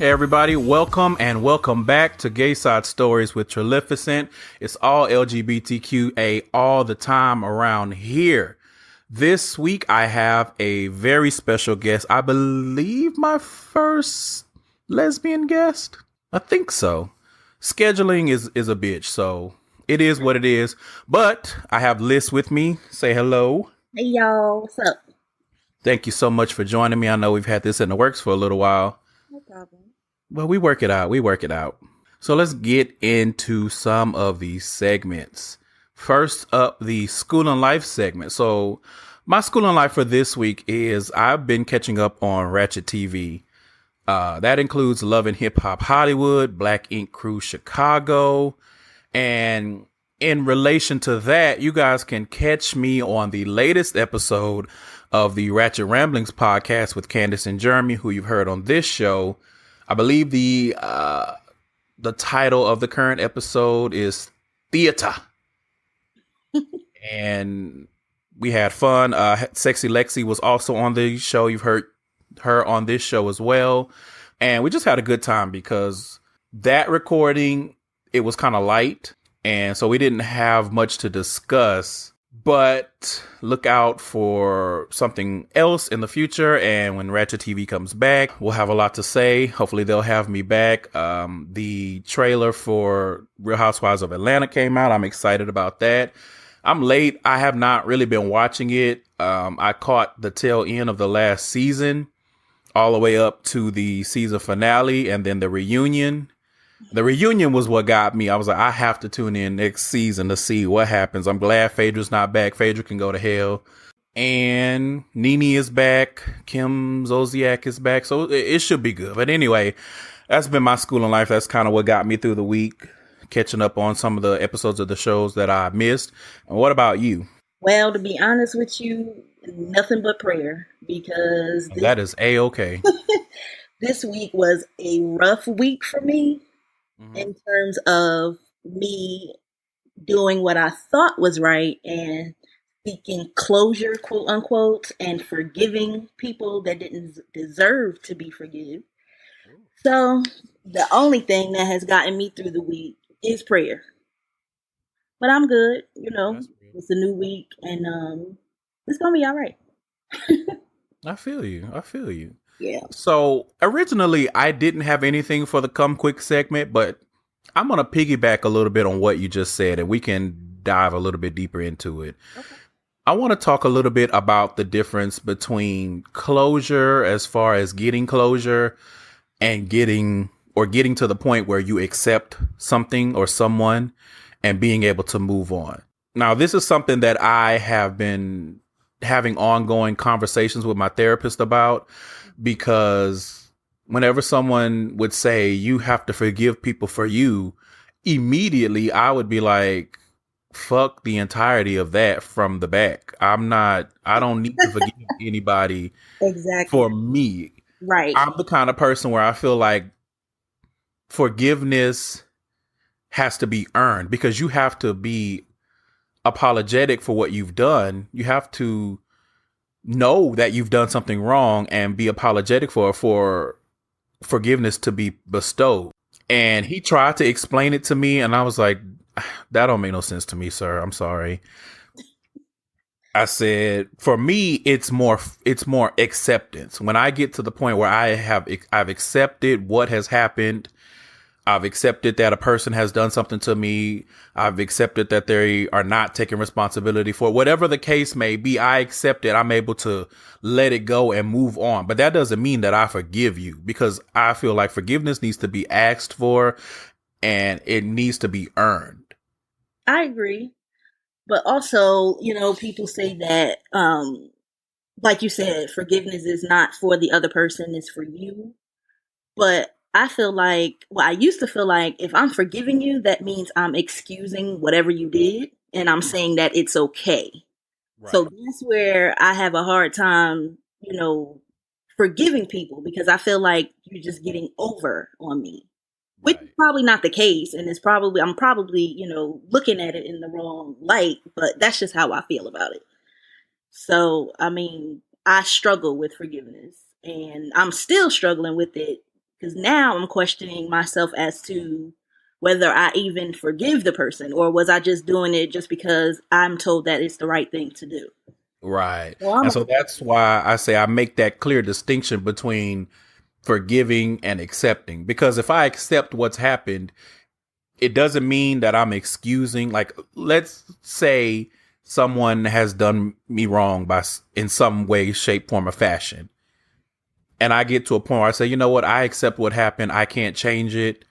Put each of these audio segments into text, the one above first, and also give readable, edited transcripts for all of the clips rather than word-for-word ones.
Hey everybody, welcome and welcome back to GaysideStories with Trillificent. It's all LGBTQA all the time around here. This week I have a very special guest. I believe my first lesbian guest. I think so. Scheduling is a bitch, so it is what it is. But I have Liss with me. Say hello. Hey y'all, what's up? Thank you so much for joining me. I know we've had this in the works for a little while. No problem. Well, we work it out. We work it out. So let's get into some of these segments. First up, the school and life segment. So my school and life for this week is I've been catching up on Ratchet TV. That includes Love and Hip Hop Hollywood, Black Ink Crew Chicago. And in relation to that, you guys can catch me on the latest episode of the Ratchet Ramblings podcast with Candace and Jeremy, who you've heard on this show. I believe the title of the current episode is Theater. And we had fun. Sexy Lexi was also on the show. You've heard her on this show as well. And we just had a good time because that recording, it was kind of light. And so we didn't have much to discuss. But look out for something else in the future. And when Ratchet TV comes back, we'll have a lot to say. Hopefully they'll have me back. The trailer for Real Housewives of Atlanta came out. I'm excited about that. I'm late. I have not really been watching it. I caught the tail end of the last season all the way up to the season finale and then the reunion. The reunion was what got me. I was like, I have to tune in next season to see what happens. I'm glad Phaedra's not back. Phaedra can go to hell. And Nene is back. Kim Zolciak is back. So it should be good. But anyway, that's been my school and life. That's kind of what got me through the week, catching up on some of the episodes of the shows that I missed. And what about you? Well, to be honest with you, nothing but prayer because That is A-okay. this week was a rough week for me in terms of me doing what I thought was right and seeking closure, quote unquote, and forgiving people that didn't deserve to be forgiven. So the only thing that has gotten me through the week is prayer. But I'm good, it's a new week and it's gonna be all right. I feel you. I feel you. Yeah. So originally I didn't have anything for the come quick segment, but I'm going to piggyback a little bit on what you just said and we can dive a little bit deeper into it. Okay. I want to talk a little bit about the difference between closure as far as getting closure and getting to the point where you accept something or someone and being able to move on. Now, this is something that I have been having ongoing conversations with my therapist about because whenever someone would say you have to forgive people for you, immediately I would be like, fuck the entirety of that from the back. I don't need to forgive anybody Exactly. for me. Right. I'm the kind of person where I feel like forgiveness has to be earned because you have to be apologetic for what you've done. You have to know that you've done something wrong and be apologetic for forgiveness to be bestowed. And he tried to explain it to me and I was like, that don't make no sense to me, sir. I'm sorry. I said, for me, it's more acceptance. When I get to the point where I've accepted what has happened, I've accepted that a person has done something to me. I've accepted that they are not taking responsibility for it. Whatever the case may be. I accept it. I'm able to let it go and move on. But that doesn't mean that I forgive you because I feel like forgiveness needs to be asked for and it needs to be earned. I agree. But also, people say that, like you said, forgiveness is not for the other person, it's for you. But I feel like, I used to feel like if I'm forgiving you, that means I'm excusing whatever you did and I'm saying that it's okay. Right. So that's where I have a hard time, forgiving people because I feel like you're just getting over on me. Which is probably not the case, and I'm probably, looking at it in the wrong light, but that's just how I feel about it. So, I mean, I struggle with forgiveness, and I'm still struggling with it Because now I'm questioning myself as to whether I even forgive the person, or was I just doing it just because I'm told that it's the right thing to do. Right. Well, And so that's why I say I make that clear distinction between forgiving and accepting. Because if I accept what's happened, it doesn't mean that I'm excusing. Like, let's say someone has done me wrong in some way, shape, form, or fashion. And I get to a point where I say, you know what? I accept what happened. I can't change it.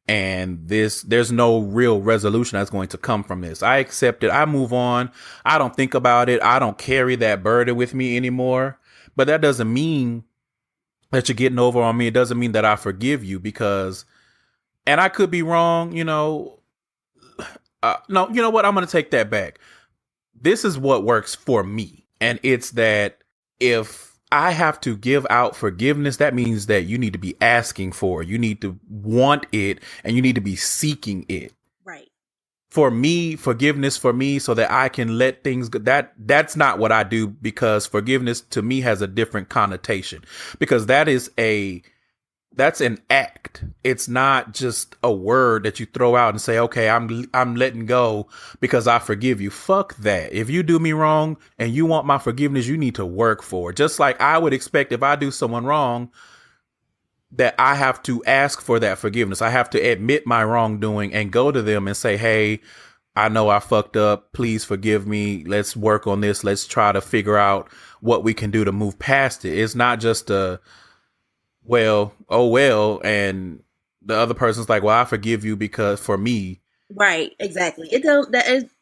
And there's no real resolution that's going to come from this. I accept it. I move on. I don't think about it. I don't carry that burden with me anymore. But that doesn't mean that you're getting over on me. It doesn't mean that I forgive you, because, and I could be wrong, no, you know what? I'm going to take that back. This is what works for me. And it's that if I have to give out forgiveness, that means that you need to be asking for it. You need to want it, and you need to be seeking it. right. For me, forgiveness for me, so that I can let things go. That's not what I do, because forgiveness to me has a different connotation, because that's an act. It's not just a word that you throw out and say, okay, I'm letting go because I forgive you. Fuck that. If you do me wrong and you want my forgiveness, you need to work for it. Just like I would expect, if I do someone wrong, that I have to ask for that forgiveness. I have to admit my wrongdoing and go to them and say, hey, I know I fucked up. Please forgive me. Let's work on this. Let's try to figure out what we can do to move past it. It's not just well, and the other person's like, well, I forgive you because for me. Right, exactly. It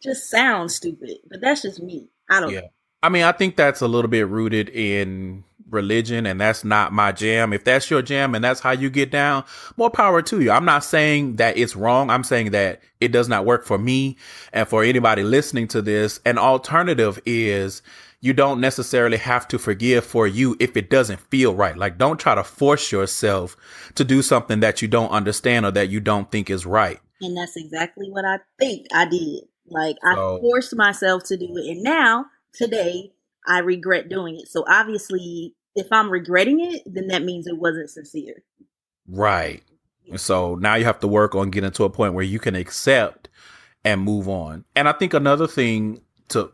just sounds stupid, but that's just me. I don't know. I mean, I think that's a little bit rooted in religion, and that's not my jam. If that's your jam and that's how you get down, more power to you. I'm not saying that it's wrong. I'm saying that it does not work for me. And for anybody listening to this, an alternative is you don't necessarily have to forgive for you if it doesn't feel right. Like, don't try to force yourself to do something that you don't understand or that you don't think is right. And that's exactly what I think I did. Like, I forced myself to do it. And now, today, I regret doing it. So obviously, if I'm regretting it, then that means it wasn't sincere. Right. So now you have to work on getting to a point where you can accept and move on. And I think another thing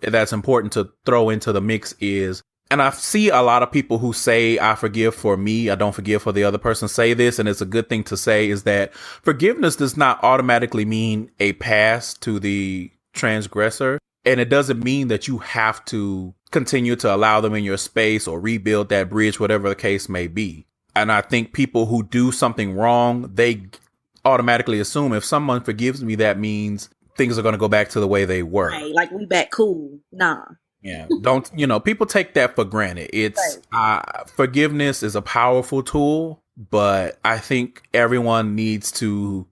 that's important to throw into the mix is, and I see a lot of people who say, I forgive for me, I don't forgive for the other person, say this, and it's a good thing to say, is that forgiveness does not automatically mean a pass to the transgressor. And it doesn't mean that you have to continue to allow them in your space or rebuild that bridge, whatever the case may be. And I think people who do something wrong, they automatically assume if someone forgives me, that means things are going to go back to the way they were. Right, like we back cool. Nah. Yeah. Don't, people take that for granted. It's forgiveness is a powerful tool, but I think everyone needs to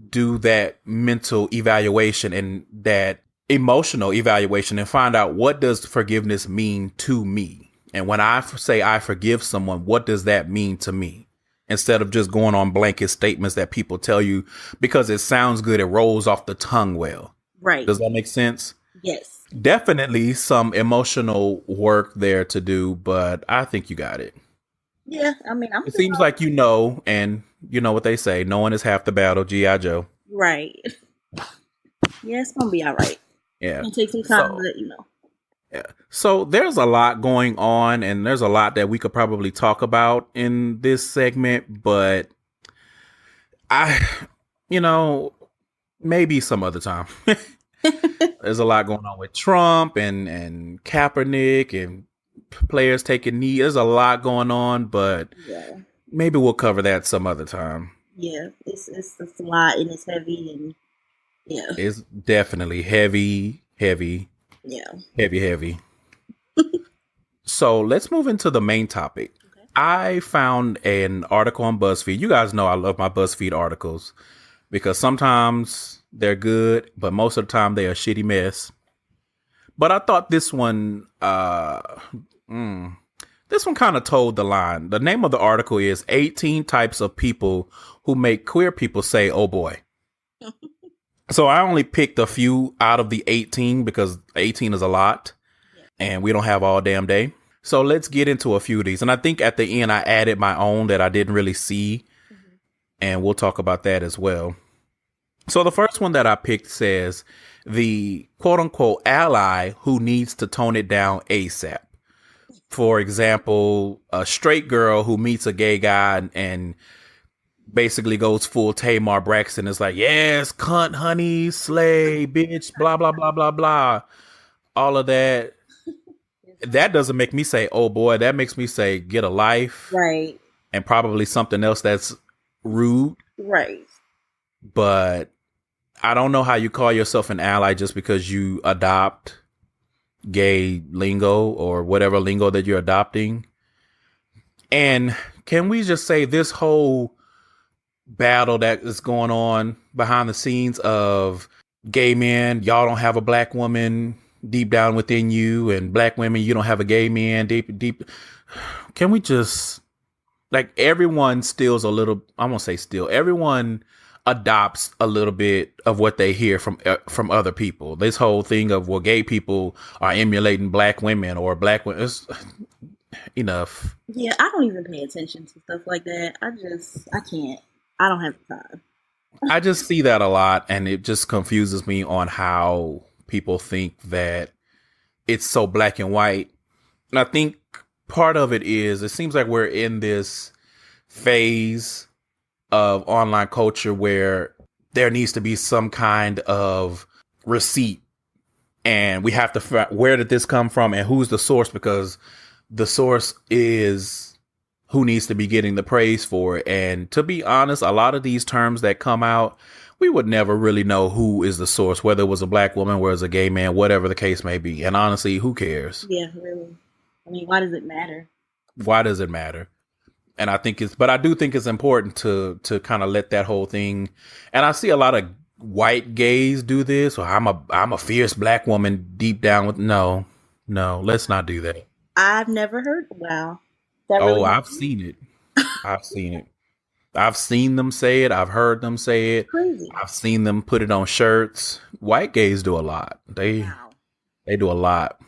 do that mental evaluation and that emotional evaluation and find out, what does forgiveness mean to me? And when I say I forgive someone, what does that mean to me? Instead of just going on blanket statements that people tell you because it sounds good, it rolls off the tongue well. Right. Does that make sense? Yes. Definitely some emotional work there to do, but I think you got it. Yeah, I mean, it seems like and you know what they say, knowing is half the battle, G.I. Joe. Right. Yeah, it's gonna be all right. Yeah. It's gonna take some time to let you know. Yeah. So there's a lot going on, and there's a lot that we could probably talk about in this segment, but maybe some other time. There's a lot going on with Trump and Kaepernick and players taking knee. There's a lot going on, but maybe we'll cover that some other time. Yeah, it's a lot, and it's heavy, and it's definitely heavy. Yeah, heavy. So let's move into the main topic. Okay. I found an article on BuzzFeed. You guys know I love my BuzzFeed articles because sometimes they're good, but most of the time they're a shitty mess. But I thought this one kind of told the line. The name of the article is 18 Types of People Who Make Queer People Say, oh boy. So I only picked a few out of the 18 because 18 is a lot and we don't have all damn day. So let's get into a few of these. And I think at the end I added my own that I didn't really see and we'll talk about that as well. So the first one that I picked says the quote unquote ally who needs to tone it down ASAP. For example, a straight girl who meets a gay guy and basically goes full Tamar Braxton, is like, yes, cunt, honey, slay, bitch, blah, blah, blah, blah, blah. All of that. That doesn't make me say, oh boy, that makes me say, get a life. Right. And probably something else that's rude. Right. But I don't know how you call yourself an ally just because you adopt gay lingo or whatever lingo that you're adopting. And can we just say this whole battle that is going on behind the scenes of gay men, y'all don't have a black woman deep down within you, and black women, you don't have a gay man deep. Can we just, like, everyone steals a little, I won't say steal, everyone adopts a little bit of what they hear from other people. This whole thing of, well, gay people are emulating black women or black women. Enough. Yeah, I don't even pay attention to stuff like that. I can't. I don't have the time. I just see that a lot, and it just confuses me on how people think that it's so black and white. And I think part of it is, it seems like we're in this phase of online culture where there needs to be some kind of receipt, and we have to figure out, where did this come from and who's the source, because the source is who needs to be getting the praise for it. And to be honest, a lot of these terms that come out, we would never really know who is the source, whether it was a black woman, whether it was a gay man, whatever the case may be. And honestly, who cares? Yeah, really. I mean, why does it matter? Why does it matter? And I think but I do think it's important to kind of let that whole thing. And I see a lot of white gays do this. Or I'm a fierce black woman deep down with, no, let's not do that. I've never heard. Wow. I've seen it. I've seen it. I've seen them say it. I've heard them say it. Crazy. I've seen them put it on shirts. White gays do a lot. They do a lot.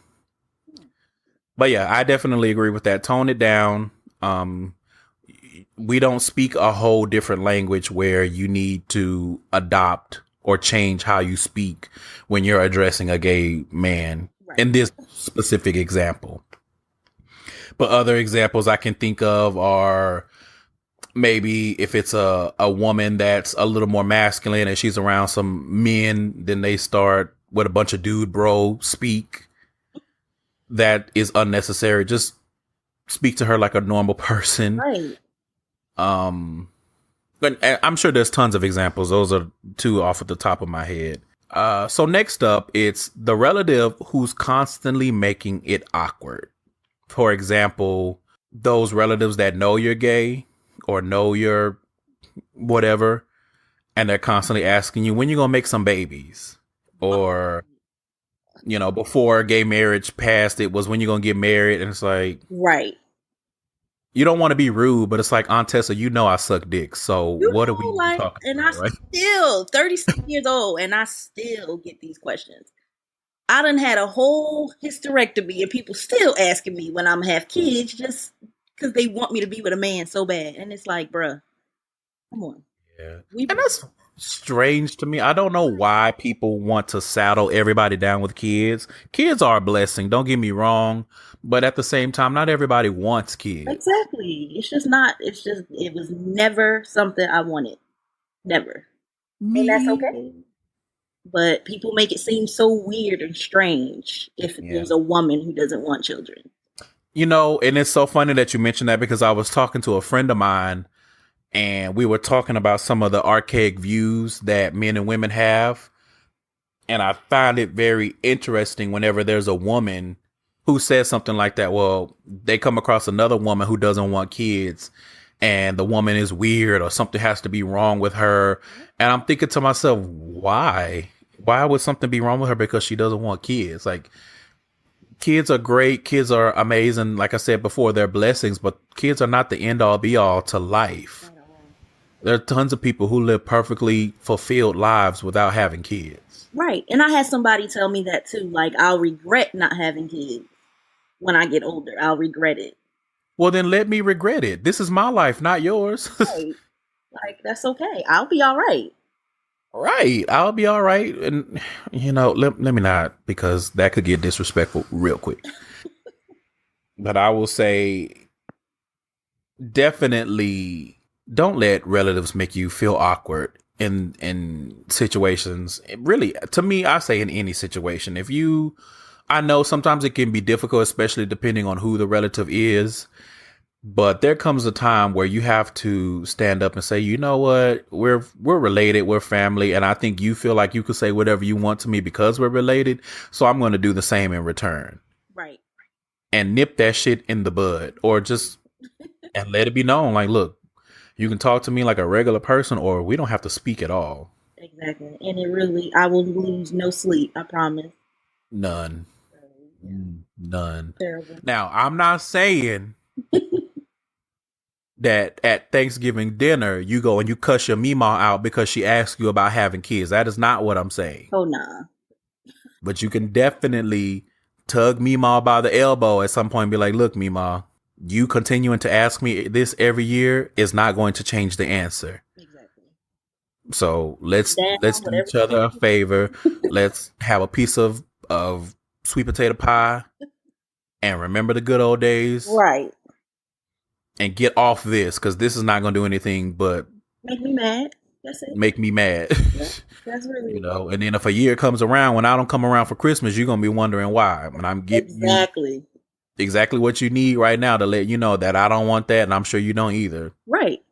But yeah, I definitely agree with that. Tone it down. We don't speak a whole different language where you need to adopt or change how you speak when you're addressing a gay man, right, in this specific example. But other examples I can think of are maybe if it's a woman that's a little more masculine and she's around some men, then they start with a bunch of dude bro speak. That is unnecessary. Just speak to her like a normal person. Right. But I'm sure there's tons of examples. Those are two off at the top of my head. So next up, it's the relative who's constantly making it awkward. For example, those relatives that know you're gay or know you're whatever, and they're constantly asking you, when you gonna make some babies? Or, you know, before gay marriage passed, it was, when you gonna get married? And it's like, right. You don't want to be rude, but it's like, Aunt Tessa, you know I suck dick. So what are we talking and about? I right? still 36 years old, and I still get these questions. I done had a whole hysterectomy, and people still asking me when I'm have kids just because they want me to be with a man so bad. And it's like, bruh, come on. Yeah. And that's strange to me. I don't know why people want to saddle everybody down with kids. Kids are a blessing, don't get me wrong. But at the same time, not everybody wants kids. Exactly. It was never something I wanted. Never. And that's okay. But people make it seem so weird and strange if there's a woman who doesn't want children. You know, and it's so funny that you mentioned that, because I was talking to a friend of mine and we were talking about some of the archaic views that men and women have. And I find it very interesting whenever there's a woman who says something like that. Well, they come across another woman who doesn't want kids, and the woman is weird or something has to be wrong with her. And I'm thinking to myself, why? Why would something be wrong with her because she doesn't want kids? Like, kids are great. Kids are amazing. Like I said before, they're blessings, but kids are not the end all be all to life. There are tons of people who live perfectly fulfilled lives without having kids. Right. And I had somebody tell me that too. Like, I'll regret not having kids when I get older. I'll regret it. Well, then let me regret it. This is my life, not yours. Right. Like, that's okay. I'll be all right. Right. I'll be all right. And, let me not, because that could get disrespectful real quick. But I will say, definitely don't let relatives make you feel awkward in situations. Really, to me, I say in any situation. I know sometimes it can be difficult, especially depending on who the relative is. But there comes a time where you have to stand up and say, you know what, we're related, we're family, and I think you feel like you could say whatever you want to me because we're related. So I'm going to do the same in return. Right. And nip that shit in the bud, or just and let it be known, like, look, you can talk to me like a regular person, or we don't have to speak at all. Exactly. And I will lose no sleep. I promise. None. Yeah. None. Terrible. Now, I'm not saying that at Thanksgiving dinner, you go and you cuss your Meemaw out because she asked you about having kids. That is not what I'm saying. Oh, nah. But you can definitely tug Meemaw by the elbow at some point and be like, look, Meemaw, you continuing to ask me this every year is not going to change the answer. Exactly. So let's do each other a favor. Let's have a piece of sweet potato pie and remember the good old days. Right. And get off this, because this is not going to do anything but make me mad. That's it. Make me mad. Yeah, that's really And then if a year comes around, when I don't come around for Christmas, you're going to be wondering why. And I'm giving you exactly what you need right now to let you know that I don't want that, and I'm sure you don't either. Right.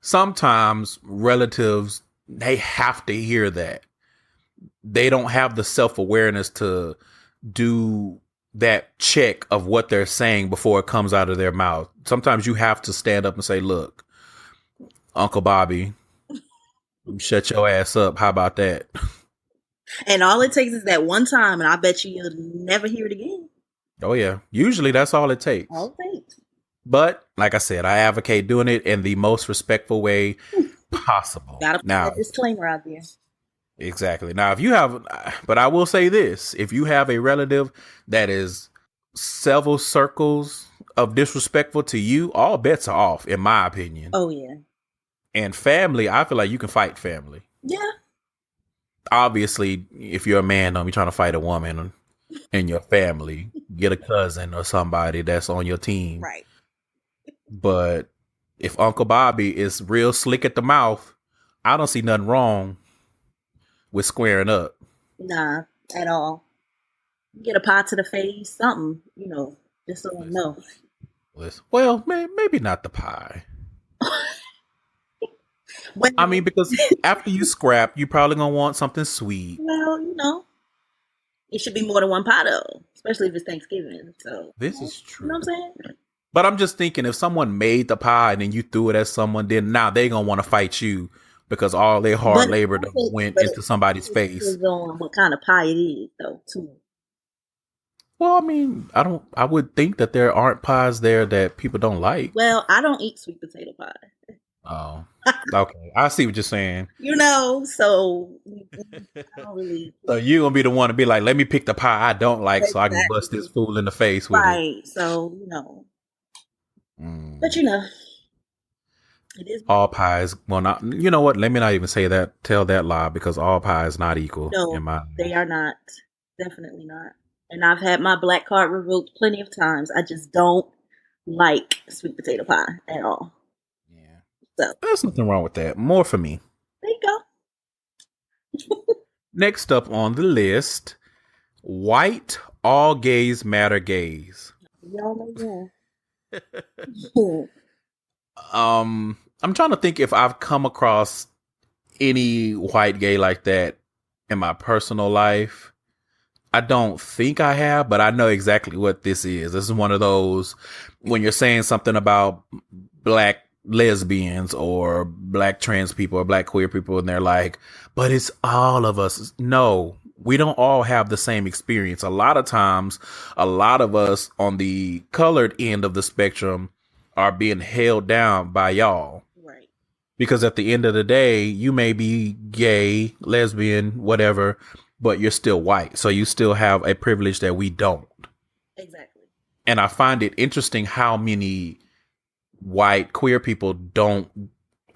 Sometimes relatives, they have to hear that. They don't have the self-awareness to do that check of what they're saying before it comes out of their mouth. Sometimes you have to stand up and say, look, Uncle Bobby, shut your ass up. How about that? And all it takes is that one time, and I bet you'll never hear it again. Oh, yeah. Usually that's all it takes. All it takes. But like I said, I advocate doing it in the most respectful way possible. Gotta put that disclaimer out there. Exactly. Now, but I will say this, if you have a relative that is several circles of disrespectful to you, all bets are off, in my opinion. Oh, yeah. And family, I feel like you can fight family. Yeah. Obviously, if you're a man, don't be trying to fight a woman in your family. Get a cousin or somebody that's on your team. Right. But if Uncle Bobby is real slick at the mouth, I don't see nothing wrong with squaring up. Nah, at all. Get a pie to the face, something, just so I know. Well, maybe not the pie. I mean, because after you scrap, you probably gonna want something sweet. Well, it should be more than one pie though, especially if it's Thanksgiving. So this is true. You know what I'm saying? But I'm just thinking, if someone made the pie and then you threw it at someone, then now they gonna want to fight you because all their hard labor went into somebody's face. Depends on what kind of pie it is, though, too. Well, I mean, I would think that there aren't pies there that people don't like. Well, I don't eat sweet potato pie. Oh, okay. I see what you're saying. So I don't really. So you're going to be the one to be like, let me pick the pie I don't like so I can bust this fool in the face with it. Right. So, But it is. All pies, well, not, you know what? Let me not even say that, tell that lie, because all pie is not equal. No, they are not. Definitely not. And I've had my black card revoked plenty of times. I just don't like sweet potato pie at all. So there's nothing wrong with that. More for me. There you go. Next up on the list, white all gays matter gays. Y'all know I'm trying to think if I've come across any white gay like that in my personal life. I don't think I have, but I know exactly what this is. This is one of those when you're saying something about black lesbians or black trans people or black queer people, and they're like, but it's all of us. No, we don't all have the same experience. A lot of times, a lot of us on the colored end of the spectrum are being held down by y'all. Right. Because at the end of the day, you may be gay, lesbian, whatever, but you're still white. So you still have a privilege that we don't. Exactly. And I find it interesting how many white queer people don't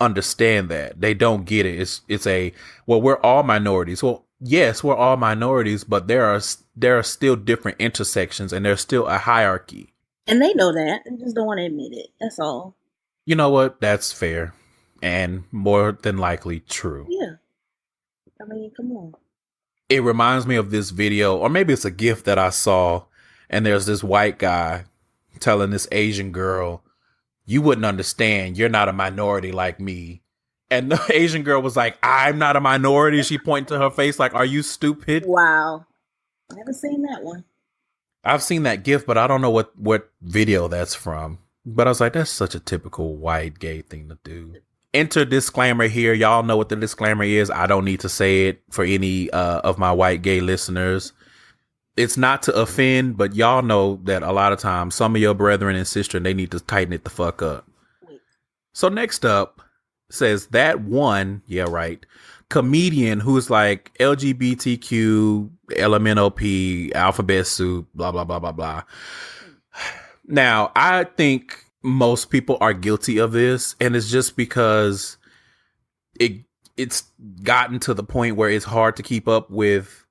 understand that. They don't get it. It's a, well, we're all minorities. Well, yes, we're all minorities, but there are still different intersections, and there's still a hierarchy. And they know that. They just don't want to admit it. That's all. You know what? That's fair, and more than likely true. Yeah. I mean, come on. It reminds me of this video, or maybe it's a GIF that I saw, and there's this white guy telling this Asian girl, "You wouldn't understand. You're not a minority like me." And the Asian girl was like, "I'm not a minority." She pointed to her face like, "Are you stupid?" Wow. I haven't seen that one. I've seen that GIF, but I don't know what video that's from. But I was like, that's such a typical white gay thing to do. Enter disclaimer here. Y'all know what the disclaimer is. I don't need to say it for any of my white gay listeners. It's not to offend, but y'all know that a lot of times some of your brethren and sisters, they need to tighten it the fuck up. So next up says that one, yeah, right, comedian who's like LGBTQ, LMNOP, alphabet soup, blah, blah, blah, blah, blah. Now, I think most people are guilty of this, and it's just because it's gotten to the point where it's hard to keep up with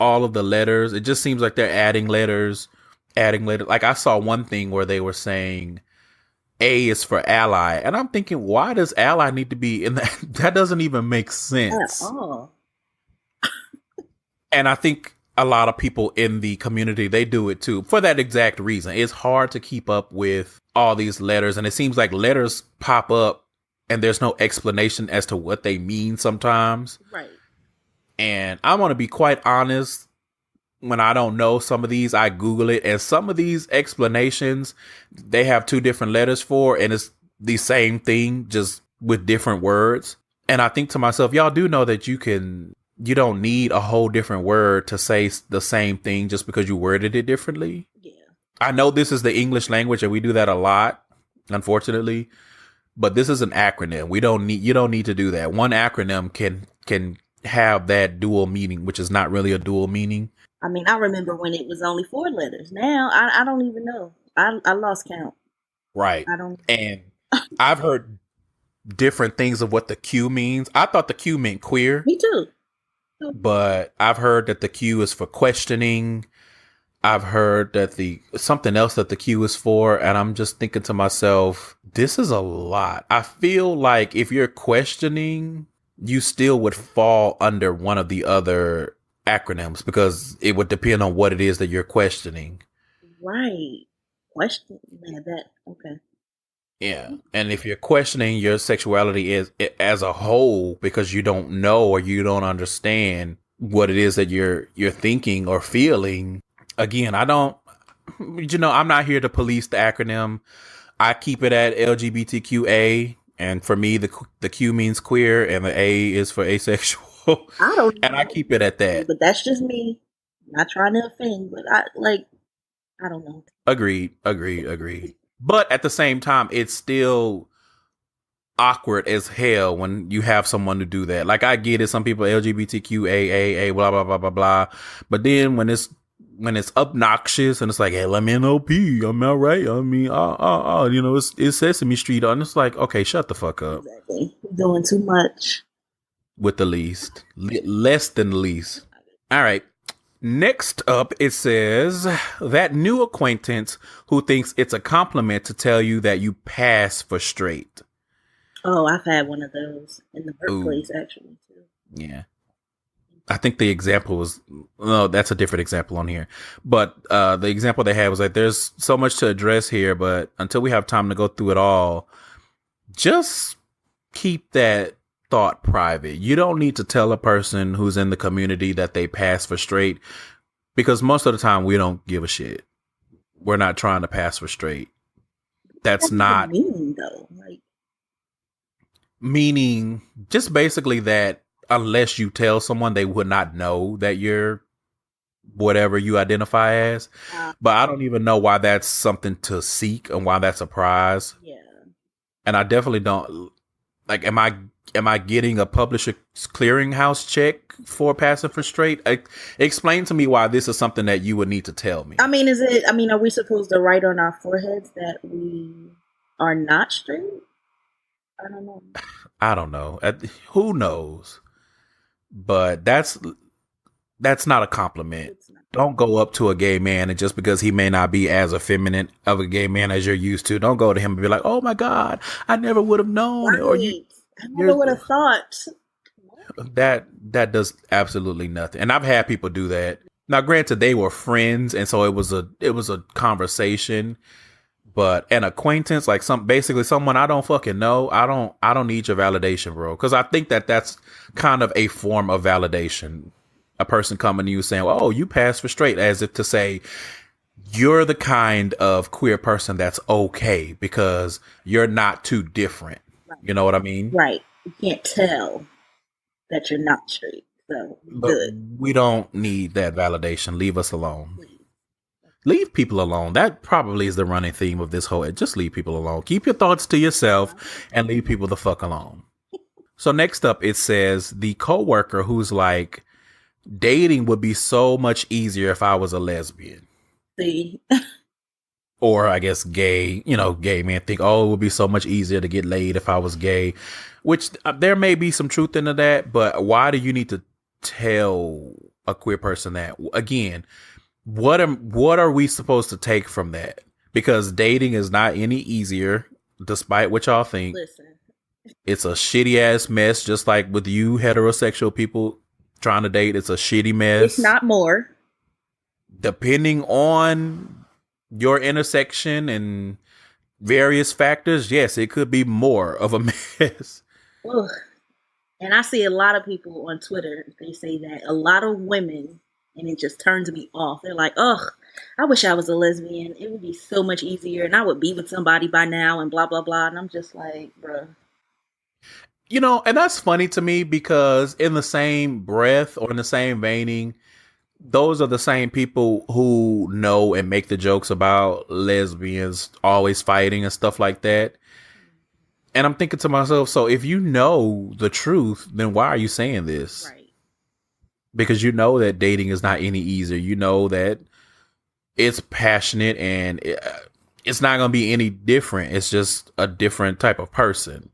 all of the letters. It just seems like they're adding letters. Like I saw one thing where they were saying A is for ally, and I'm thinking, why does ally need to be in that? That doesn't even make sense. Oh. And I think a lot of people in the community, they do it too, for that exact reason. It's hard to keep up with all these letters, and it seems like letters pop up and there's no explanation as to what they mean sometimes. Right. And I want to be quite honest. When I don't know some of these, I Google it, and some of these explanations, they have two different letters for, and it's the same thing, just with different words. And I think to myself, y'all do know that you don't need a whole different word to say the same thing just because you worded it differently. Yeah. I know this is the English language, and we do that a lot, unfortunately, but this is an acronym. You don't need to do that. One acronym can have that dual meaning, which is not really a dual meaning. I mean, I remember when it was only 4 letters. Now, I don't even know. I lost count. Right. I don't. And I've heard different things of what the Q means. I thought the Q meant queer. Me too. But I've heard that the Q is for questioning. I've heard that something else that the Q is for. And I'm just thinking to myself, this is a lot. I feel like if you're questioning, you still would fall under one of the other acronyms, because it would depend on what it is that you're questioning. Right. Question. Yeah, okay. Yeah. And if you're questioning your sexuality as a whole because you don't know or you don't understand what it is that you're thinking or feeling, again, I'm not here to police the acronym. I keep it at LGBTQA, and for me the Q means queer and the A is for asexual. I don't know. And I keep it at that. But that's just me. Not trying to offend, but I don't know. Agreed. But at the same time, it's still awkward as hell when you have someone to do that. Like, I get it. Some people LGBTQAAA, blah, blah, blah, blah, blah. But then when it's obnoxious and it's like, LMNOP, I'm not right. I mean, it's Sesame Street. And it's like, okay, shut the fuck up. Exactly. You're doing too much. With the least. Less than the least. All right. Next up, it says that new acquaintance who thinks it's a compliment to tell you that you pass for straight. Oh, I've had one of those in the workplace, actually, too. Yeah. I think the example was, no, that's a different example on here. But the example they had was like, there's so much to address here, but until we have time to go through it all, just keep that thought private. You don't need to tell a person who's in the community that they pass for straight, because most of the time we don't give a shit. We're not trying to pass for straight. That's not meaning, though. Meaning just basically that unless you tell someone, they would not know that you're whatever you identify as. But I don't even know why that's something to seek and why that's a prize. Yeah. And I definitely don't like, am I getting a publisher clearinghouse check for passing for straight? Explain to me why this is something that you would need to tell me. I mean, are we supposed to write on our foreheads that we are not straight? I don't know. I don't know. Who knows? But that's not a compliment. It's not. Don't go up to a gay man and just because he may not be as effeminate of a gay man as you're used to, don't go to him and be like, "Oh my God, I never would have known it." Or Right. I you're never would have thought. that does absolutely nothing. And I've had people do that. Now, granted, they were friends, and so it was a conversation, but an acquaintance, like basically someone I don't fucking know, I don't need your validation, bro. Because I think that's kind of a form of validation. A person coming to you saying, well, "Oh, you passed for straight," as if to say you're the kind of queer person that's okay because you're not too different. Right. You know what I mean? Right. You can't tell that you're not straight. So But good. we don't need that validation. Leave us alone. Please. Leave people alone. That probably is the running theme of this whole. Just leave people alone. Keep your thoughts to yourself and leave people the fuck alone. So next up, it says the coworker who's like, dating would be so much easier if I was a lesbian. See. Or I guess gay, gay men think, oh, it would be so much easier to get laid if I was gay, which there may be some truth into that. But why do you need to tell a queer person that? Again, what are we supposed to take from that? Because dating is not any easier, despite what y'all think. Listen. It's a shitty ass mess, just like with you heterosexual people trying to date. It's a shitty mess. It's not more. Depending on your intersection and various factors, yes, it could be more of a mess. Ugh. And I see a lot of people on Twitter, they say that a lot of women, and it just turns me off. They're like, ugh, I wish I was a lesbian. It would be so much easier and I would be with somebody by now and blah, blah, blah. And I'm just like, bruh. And that's funny to me because in the same breath or in the same veining, those are the same people who know and make the jokes about lesbians always fighting and stuff like that. And I'm thinking to myself, so if you know the truth, then why are you saying this? Right. Because you know that dating is not any easier. You know that it's passionate and it's not going to be any different. It's just a different type of person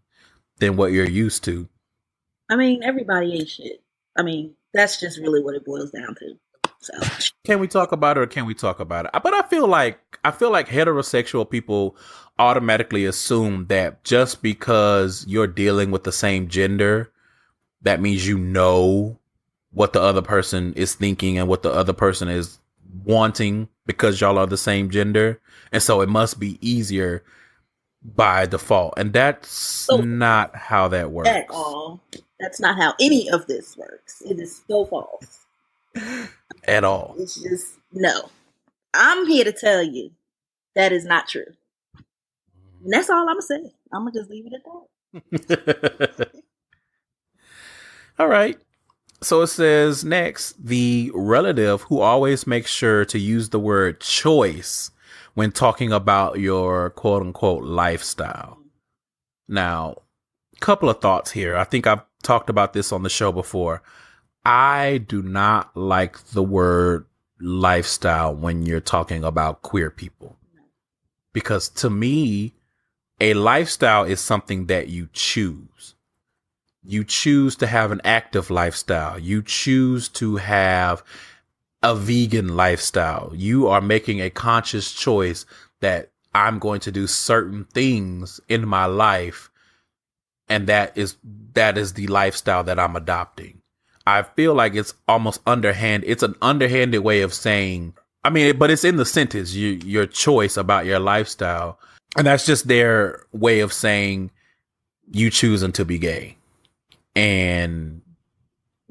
than what you're used to. I mean, everybody ain't shit. I mean, that's just really what it boils down to. So can we talk about it or can we talk about it? But I feel like heterosexual people automatically assume that just because you're dealing with the same gender, that means you know what the other person is thinking and what the other person is wanting because y'all are the same gender. And so it must be easier by default. And that's not how that works. At all. That's not how any of this works. It is so false. At all. It's just, no. I'm here to tell you that is not true. And that's all I'm going to say. I'm going to just leave it at that. All right. So it says next, the relative who always makes sure to use the word choice when talking about your quote unquote lifestyle. Now, a couple of thoughts here. I think I've talked about this on the show before. I do not like the word lifestyle when you're talking about queer people. Because to me, a lifestyle is something that you choose. You choose to have an active lifestyle. You choose to have a vegan lifestyle. You are making a conscious choice that I'm going to do certain things in my life. And that is the lifestyle that I'm adopting. I feel like it's almost underhand. It's an underhanded way of saying, but it's in the sentence, your choice about your lifestyle. And that's just their way of saying you choosing to be gay. And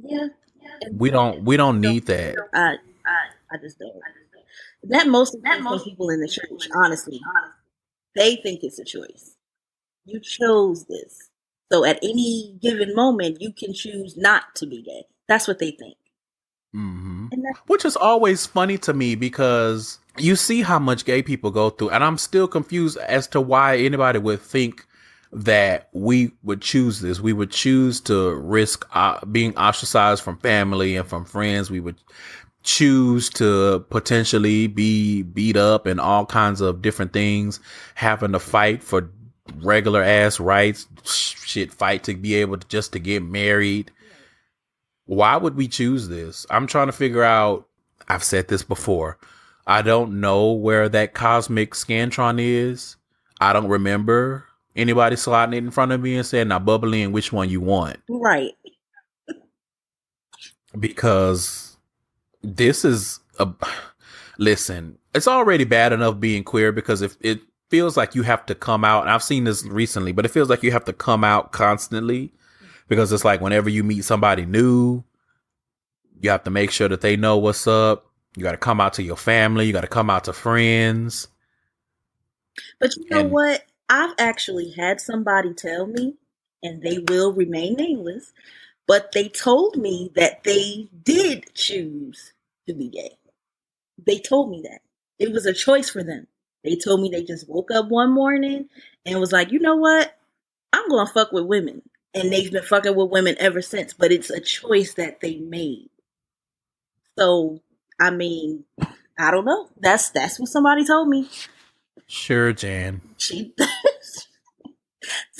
yeah, we don't need that. I just don't. That most people in the church, honestly, they think it's a choice. You chose this. So at any given moment, you can choose not to be gay. That's what they think. Mm-hmm. Which is always funny to me because you see how much gay people go through. And I'm still confused as to why anybody would think that we would choose this. We would choose to risk being ostracized from family and from friends. We would choose to potentially be beat up and all kinds of different things, having to fight for regular ass rights, shit, fight to be able to just to get married. Why would we choose this? I'm trying to figure out. I've said this before. I don't know where that cosmic scantron is. I don't remember anybody sliding it in front of me and saying, now bubbly and which one you want. Right. Because this is listen, it's already bad enough being queer because if it feels like you have to come out, and I've seen this recently, but it feels like you have to come out constantly because it's like whenever you meet somebody new, you have to make sure that they know what's up. You got to come out to your family. You got to come out to friends. But you know what? I've actually had somebody tell me, and they will remain nameless, but they told me that they did choose to be gay. They told me that. It was a choice for them. They told me they just woke up one morning and was like, you know what? I'm going to fuck with women. And they've been fucking with women ever since, but it's a choice that they made. So, I mean, I don't know. That's what somebody told me. Sure, Jan. That's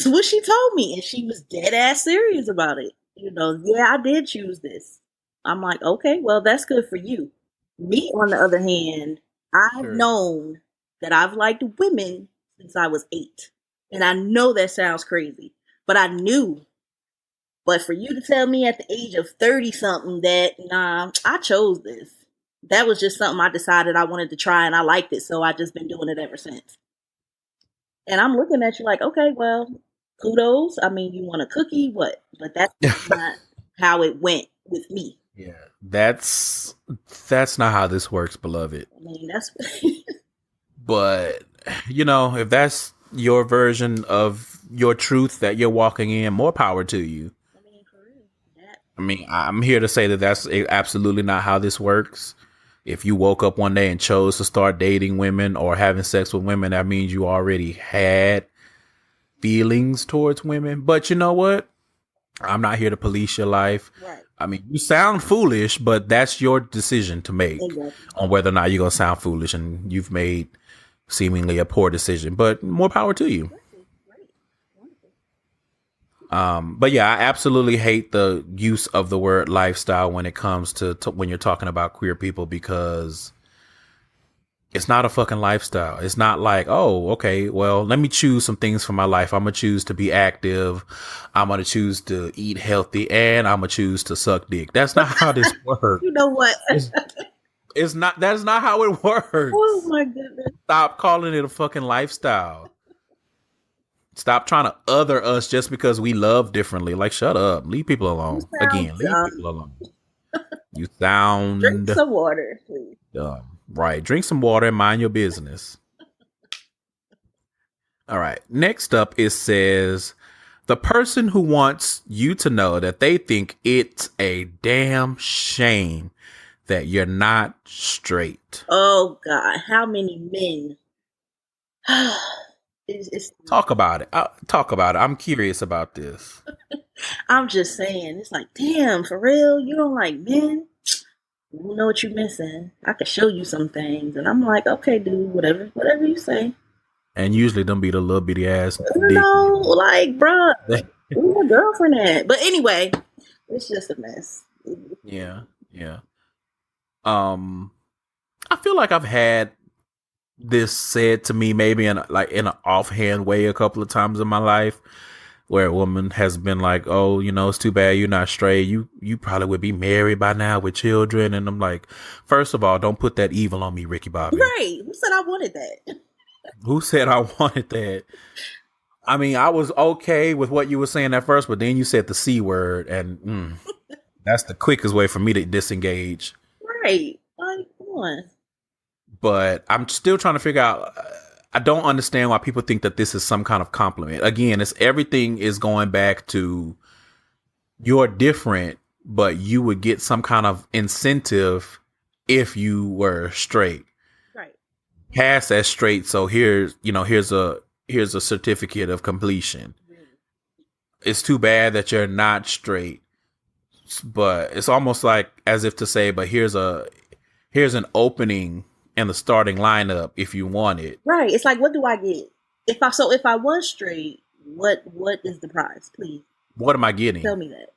what she told me, and she was dead ass serious about it. You know, yeah, I did choose this. I'm like, okay, well, that's good for you. Me, on the other hand, I've known that I've liked women since I was 8. And I know that sounds crazy, but I knew. But for you to tell me at the age of 30-something that, nah, I chose this. That was just something I decided I wanted to try, and I liked it, so I've just been doing it ever since. And I'm looking at you like, okay, well, kudos. I mean, you want a cookie? What? But that's not how it went with me. Yeah, that's not how this works, beloved. I mean, that's. But you know, if that's your version of your truth that you're walking in, more power to you. I mean, for real. I mean, I'm here to say that that's absolutely not how this works. If you woke up one day and chose to start dating women or having sex with women, that means you already had feelings towards women. But you know what? I'm not here to police your life. Right. I mean, you sound foolish, but that's your decision to make on whether or not you're going to sound foolish. And you've made seemingly a poor decision, but more power to you. But yeah, I absolutely hate the use of the word lifestyle when it comes to when you're talking about queer people, because it's not a fucking lifestyle. It's not like, oh, okay, well, let me choose some things for my life. I'm going to choose to be active. I'm going to choose to eat healthy, and I'm going to choose to suck dick. That's not how this works. You know what? It's not, that's not how it works. Oh my goodness. Stop calling it a fucking lifestyle. Stop trying to other us just because we love differently. Like, shut up. Leave people alone. Again, leave people alone. You sound... Drink some water, please. Right. Drink some water and mind your business. All right. Next up, it says, the person who wants you to know that they think it's a damn shame that you're not straight. Oh, God. How many men... Talk about it. Talk about it. I'm curious about this. I'm just saying, it's like, damn, for real? You don't like men? You know what you're missing. I could show you some things. And I'm like, okay, dude, whatever you say. And usually them be the little bitty ass. No, like, bruh, where's my girlfriend at? But anyway, it's just a mess. Yeah. I feel like I've had this said to me maybe in an offhand way a couple of times in my life, where a woman has been like, oh, you know, it's too bad you're not straight. You probably would be married by now with children. And I'm like, first of all, don't put that evil on me, Ricky Bobby. Right. Who said I wanted that? Who said I wanted that? I mean, I was okay with what you were saying at first, but then you said the C word, and that's the quickest way for me to disengage. Right. Like, come on. But I'm still trying to figure out, I don't understand why people think that this is some kind of compliment. Again, everything is going back to you're different, but you would get some kind of incentive if you were straight. Right. Pass as straight. So here's a certificate of completion. It's too bad that you're not straight, but it's almost like as if to say, but here's an opening in the starting lineup if you want it. Right. It's like, what do I get? if I was straight, what is the prize? Please What am I getting? tell me that.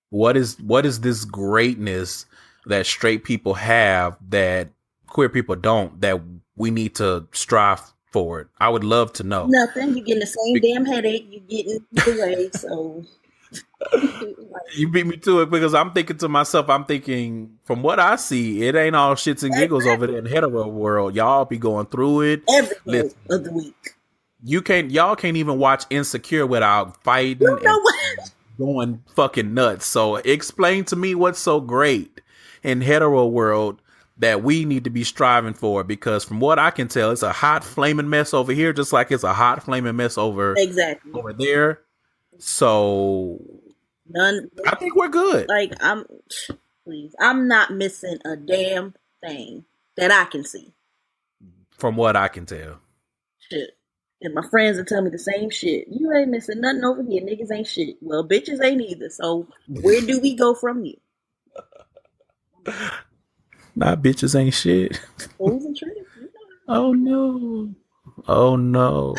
What is this greatness that straight people have that queer people don't, that we need to strive for it? I would love to know. Nothing. You're getting the same damn headache you're getting either way. So You beat me to it, because I'm thinking to myself, from what I see, it ain't all shits and giggles over there in hetero world. Y'all be going through it every day Listen, of the week. y'all can't even watch Insecure without fighting You know and what? going fucking nuts. So explain to me what's so great in hetero world that we need to be striving for, because from what I can tell, it's a hot flaming mess over here, just like it's a hot flaming mess over there. So None. I think we're good. Like I'm not missing a damn thing that I can see. From what I can tell. Shit. And my friends will tell me the same shit. You ain't missing nothing over here. Niggas ain't shit. Well, bitches ain't either. So where do we go from here? Nah, bitches ain't shit. Fools and tricks. Oh no. Oh no.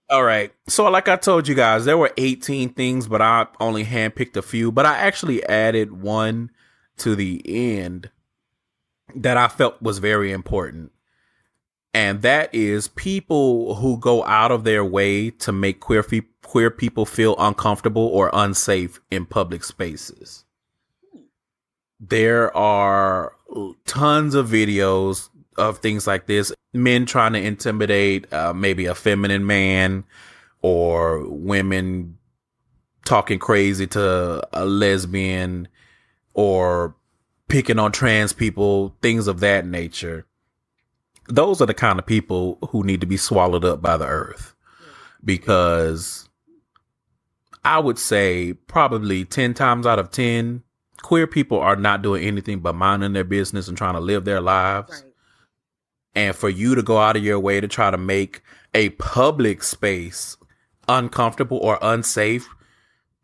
All right. So like I told you guys, there were 18 things, but I only handpicked a few. But I actually added one to the end that I felt was very important. And that is people who go out of their way to make queer people feel uncomfortable or unsafe in public spaces. There are tons of videos of things like this. Men trying to intimidate maybe a feminine man, or women talking crazy to a lesbian, or picking on trans people, things of that nature. Those are the kind of people who need to be swallowed up by the earth, because I would say probably 10 times out of 10, queer people are not doing anything but minding their business and trying to live their lives. Right. And for you to go out of your way to try to make a public space uncomfortable or unsafe,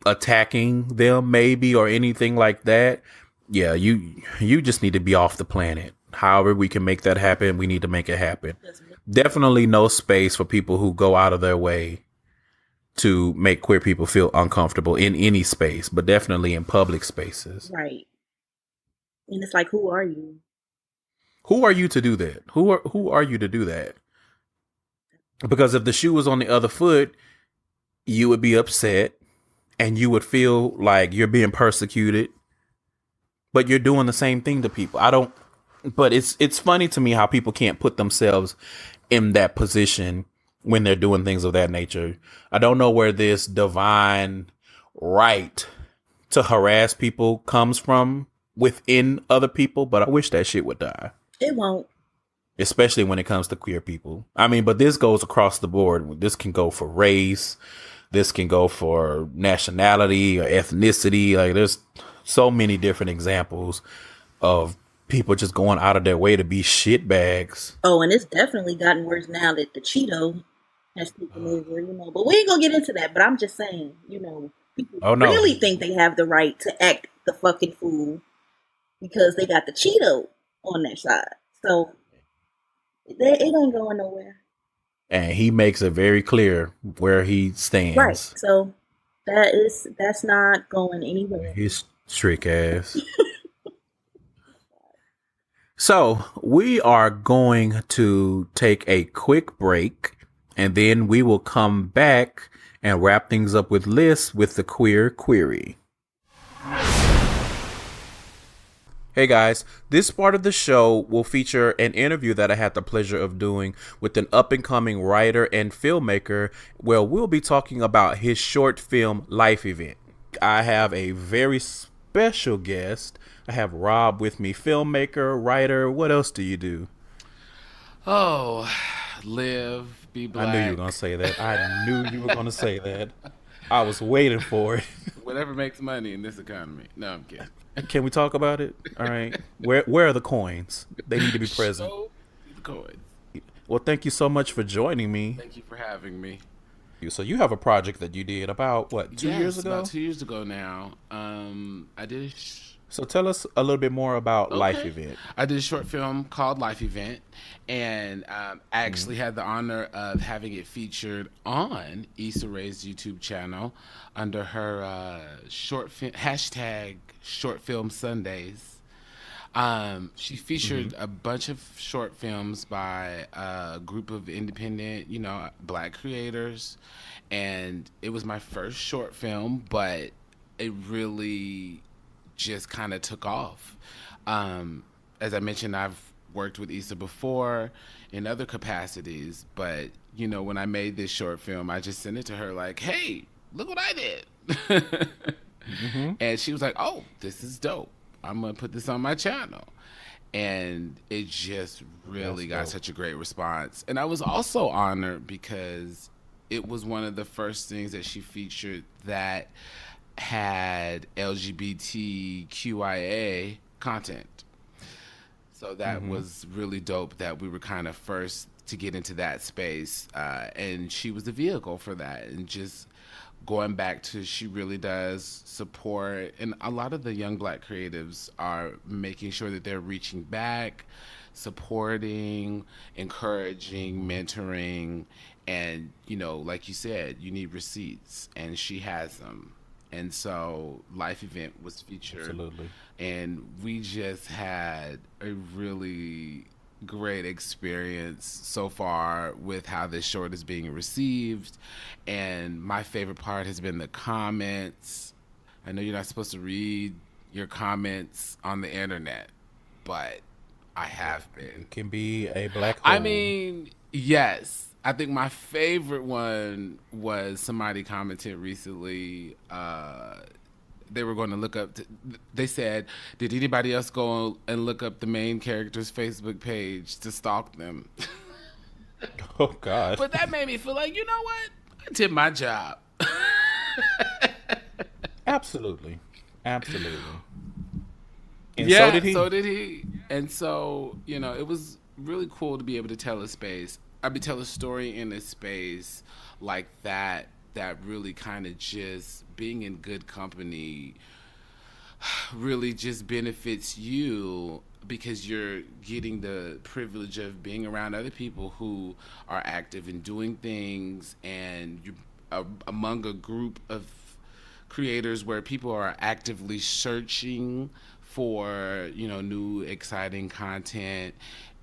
attacking them maybe, or anything like that, yeah, you just need to be off the planet. However we can make that happen, we need to make it happen. Definitely no space for people who go out of their way to make queer people feel uncomfortable in any space, but definitely in public spaces. Right. And it's like, who are you? Who are you to do that? Who are you to do that? Because if the shoe was on the other foot, you would be upset and you would feel like you're being persecuted, but you're doing the same thing to people. But it's funny to me how people can't put themselves in that position when they're doing things of that nature. I don't know where this divine right to harass people comes from within other people, but I wish that shit would die. It won't. Especially when it comes to queer people. I mean, but this goes across the board. This can go for race. This can go for nationality or ethnicity. Like, there's so many different examples of people just going out of their way to be shitbags. Oh, and it's definitely gotten worse now that the Cheeto has taken over, But we ain't gonna get into that. But I'm just saying, people really think they have the right to act the fucking fool because they got the Cheeto on their side. So it ain't going nowhere. And he makes it very clear where he stands. Right. So that's not going anywhere. His trick ass. So we are going to take a quick break, and then we will come back and wrap things up with Liss with the Queer Query. Hey guys, this part of the show will feature an interview that I had the pleasure of doing with an up-and-coming writer and filmmaker, where we'll be talking about his short film Life Event. I have a very special guest. I have Rob with me, filmmaker, writer. What else do you do? Oh, live, be black. I knew you were going to say that. I knew you were going to say that. I was waiting for it. Whatever makes money in this economy. No, I'm kidding. Can we talk about it? All right. Where are the coins? They need to be present. Show the coins. Well, thank you so much for joining me. Thank you for having me. So you have a project that you did about, what, 2 years ago? About 2 years ago now. I did So tell us a little bit more about Life Okay. Event. I did a short film called Life Event, and I Mm-hmm. actually had the honor of having it featured on Issa Rae's YouTube channel under her hashtag Short Film Sundays. She Mm-hmm. featured a bunch of short films by a group of independent, black creators, and it was my first short film, but it really just kind of took off. Um, as I mentioned, I've worked with Issa before in other capacities, but when I made this short film, I just sent it to her like, "Hey, look what I did," Mm-hmm. and she was like, "Oh, this is dope. I'm gonna put this on my channel." And it just That's really got dope. such a great response. And I was also honored because it was one of the first things that she featured that had LGBTQIA content. So that Mm-hmm. was really dope that we were kind of first to get into that space. And she was the vehicle for that. And just going back to, she really does support. And a lot of the young black creatives are making sure that they're reaching back, supporting, encouraging, Mm-hmm. mentoring. And, like you said, you need receipts. And she has them. And so Life Event was featured, Absolutely. and we just had a really great experience so far with how this short is being received. And my favorite part has been the comments. I know you're not supposed to read your comments on the internet, but I Yeah. have been. It can be a black I hole. mean, yes. I think my favorite one was somebody commented recently. They were going to look up. They said, "Did anybody else go and look up the main character's Facebook page to stalk them?" Oh God. But that made me feel like, you know what? I did my job. Absolutely. Absolutely. And so Yeah, did so he. did he. And so, it was really cool to be able to tell a space. I mean, tell a story in a space like that, that really kind of just being in good company really just benefits you because you're getting the privilege of being around other people who are active in doing things, and you're among a group of creators where people are actively searching for new exciting content.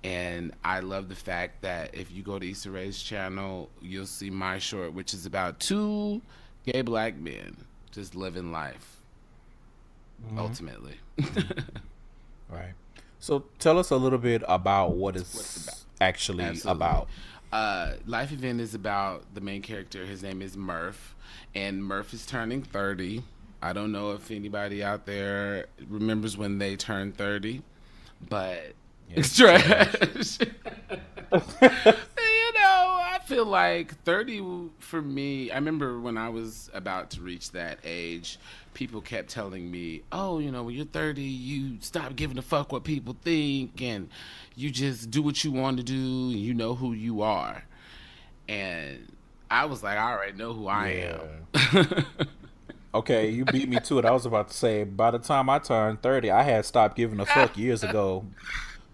And I love the fact that if you go to Issa Rae's channel, you'll see my short, which is about two gay black men just living life Mm-hmm. ultimately. Mm-hmm. Right. So tell us a little bit about what What it's about. it's actually Absolutely. about. Life Event is about the main character. His name is Murph, and Murph is turning 30. I don't know if anybody out there remembers when they turned 30, but Yeah, it's trash. trash. I feel like 30 for me, I remember when I was about to reach that age, people kept telling me, "Oh, when you're 30, you stop giving a fuck what people think and you just do what you want to do, and you know who you are." And I was like, "I already know who I Yeah. am." Okay, you beat me to it. I was about to say by the time I turned 30, I had stopped giving a fuck years ago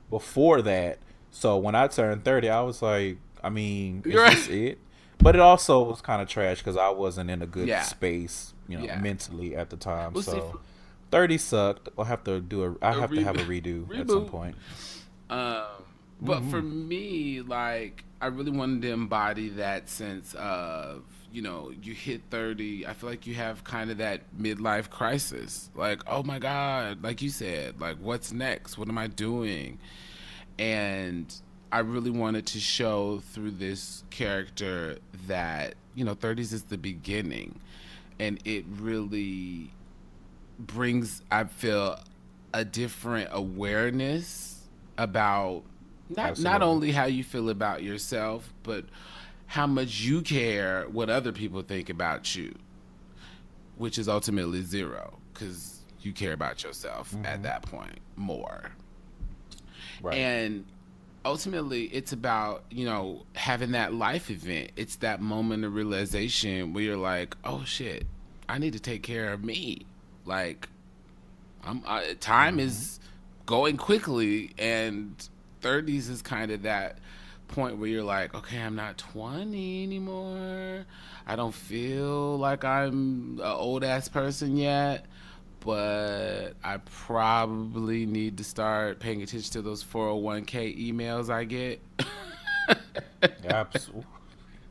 before that. So when I turned 30, I was like, I mean, You're is this right. it? But it also was kind of trash because I wasn't in a good Yeah. space, Yeah. mentally at the time. We'll see. So 30 sucked. I A have to have a redo at some reboot. point. Um, but for Mm-hmm. me, like, I really wanted to embody that sense of, you hit 30. I feel like you have kind of that midlife crisis. Like, oh my God, like you said, like, what's next? What am I doing? And I really wanted to show through this character that, 30s is the beginning. And it really brings, I feel, a different awareness about not Absolutely. only how you feel about yourself, but how much you care what other people think about you, which is ultimately zero, because you care about yourself at Mm-hmm. that point more. Right. And ultimately, it's about, having that life event. It's that moment of realization where you're like, oh shit, I need to take care of me. Like, Time is going quickly, and 30s is kind of that point where you're like, okay, I'm not 20 anymore. I don't feel like I'm an old ass person yet, but I probably need to start paying attention to those 401k emails I get. Absolutely.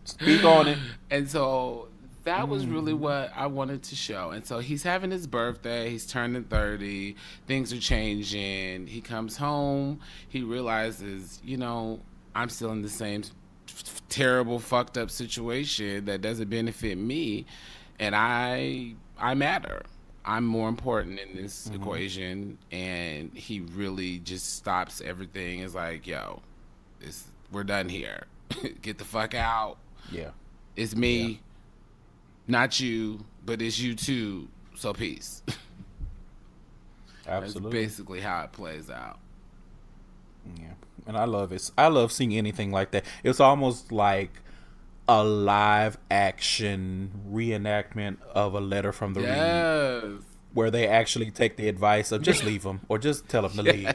Speak on it. And so that was really what I wanted to show. And so he's having his birthday, he's turning 30, things are changing. He comes home, he realizes, I'm still in the same terrible, fucked up situation that doesn't benefit me. And I matter. I'm more important in this equation. And he really just stops everything. Is like, yo, we're done here. Get the fuck out. Yeah. It's me, not you, but it's you too. So peace. Absolutely. That's basically how it plays out. Yeah. And I love it. I love seeing anything like that. It's almost like a live action reenactment of a letter from the read, where they actually take the advice of just leave them or just tell them to leave.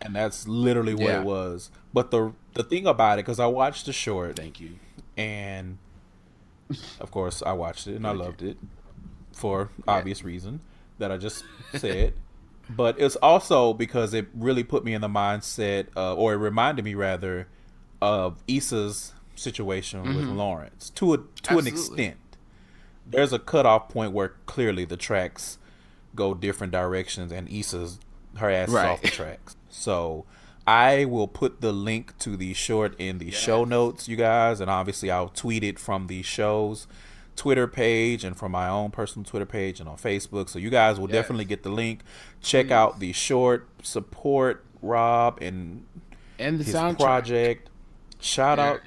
And that's literally what it was. But the thing about it, because I watched the short. Thank you. And of course I watched it and I loved it for obvious reason that I just said. But it's also because it really put me in the mindset or it reminded me rather of Issa's situation with Lawrence to an extent. There's a cutoff point where clearly the tracks go different directions and her ass is off the tracks. So I will put the link to the short in the show notes, you guys, and obviously I'll tweet it from the show's Twitter page and from my own personal Twitter page and on Facebook. So you guys will definitely get the link. Check out the short, support Rob and his soundtrack. Project. Shout out.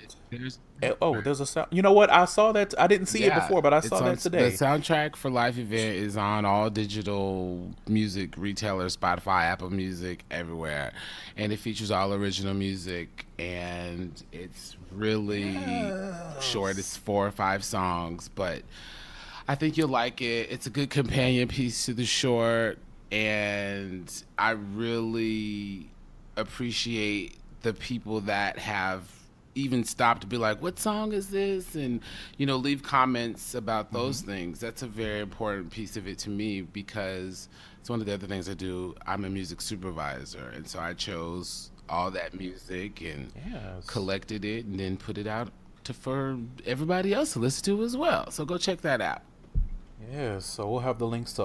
There's a sound. You know what? I saw that. I didn't see it before, but I saw that today. The soundtrack for Life Event is on all digital music retailers, Spotify, Apple Music, everywhere. And it features all original music. And it's really short. It's 4 or 5 songs. But I think you'll like it. It's a good companion piece to the short. And I really appreciate the people that have even stop to be like, what song is this? And, leave comments about those things. That's a very important piece of it to me because it's one of the other things I do. I'm a music supervisor. And so I chose all that music and collected it and then put it out for everybody else to listen to as well. So go check that out. Yeah, so we'll have the links to,